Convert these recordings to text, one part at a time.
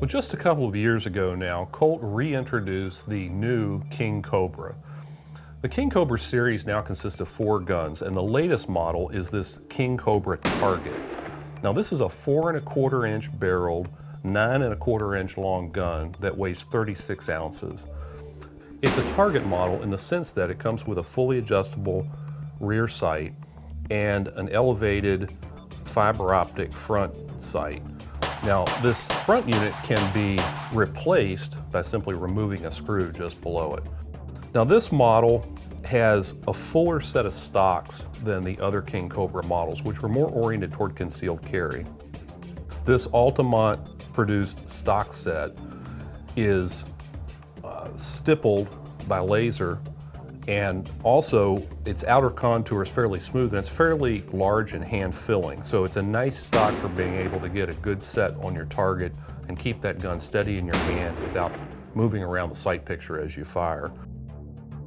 Well, just a couple of years ago now, Colt reintroduced the new King Cobra. The King Cobra series now consists of 4 guns, and the latest model is this King Cobra Target. Now this is a 4¼ inch barreled, 9¼ inch long gun that weighs 36 ounces. It's a target model in the sense that it comes with a fully adjustable rear sight and an elevated fiber optic front sight. Now this front unit can be replaced by simply removing a screw just below it. Now this model has a fuller set of stocks than the other King Cobra models, which were more oriented toward concealed carry. This Altamont produced stock set is stippled by laser, and also its outer contour is fairly smooth and it's fairly large and hand-filling. So it's a nice stock for being able to get a good set on your target and keep that gun steady in your hand without moving around the sight picture as you fire.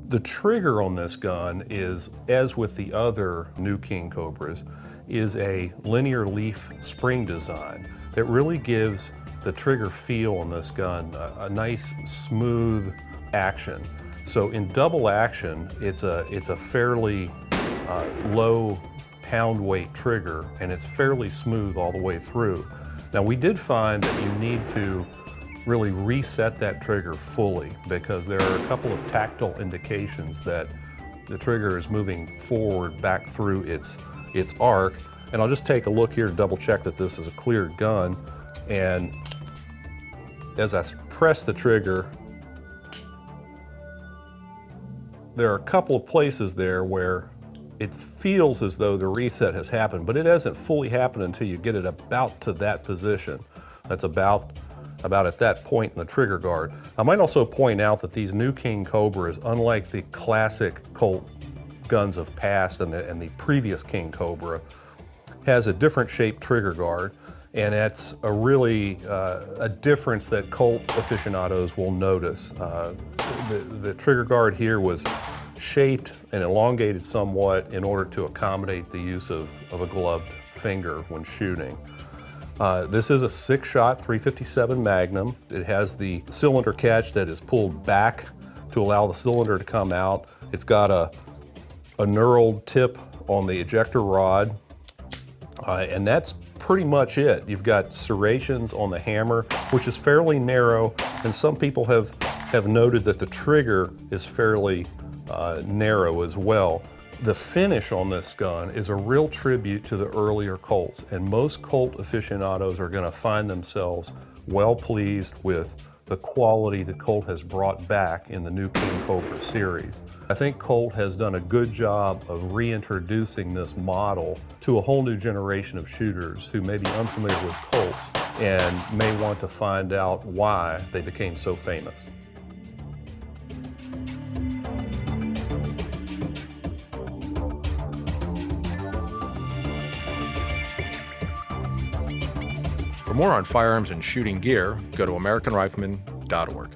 The trigger on this gun is, as with the other new King Cobras, is a linear leaf spring design that really gives the trigger feel on this gun a nice smooth action. So in double action, it's a fairly low pound weight trigger, and it's fairly smooth all the way through. Now we did find that you need to really reset that trigger fully because there are a couple of tactile indications that the trigger is moving forward back through its arc. And I'll just take a look here to double check that this is a cleared gun. And as I press the trigger, there are a couple of places there where it feels as though the reset has happened, but it hasn't fully happened until you get it about to that position. That's about at that point in the trigger guard. I might also point out that these new King Cobras, unlike the classic Colt guns of past and the previous King Cobra, has a different shaped trigger guard, and that's a really a difference that Colt aficionados will notice. The trigger guard here was shaped and elongated somewhat in order to accommodate the use of a gloved finger when shooting. This is a 6-shot 357 Magnum. It has the cylinder catch that is pulled back to allow the cylinder to come out. It's got a knurled tip on the ejector rod, and that's pretty much it. You've got serrations on the hammer, which is fairly narrow, and some people have noted that the trigger is fairly narrow as well. The finish on this gun is a real tribute to the earlier Colts, and most Colt aficionados are going to find themselves well pleased with the quality that Colt has brought back in the new King Cobra series. I think Colt has done a good job of reintroducing this model to a whole new generation of shooters who may be unfamiliar with Colts and may want to find out why they became so famous. For more on firearms and shooting gear, go to AmericanRifleman.org.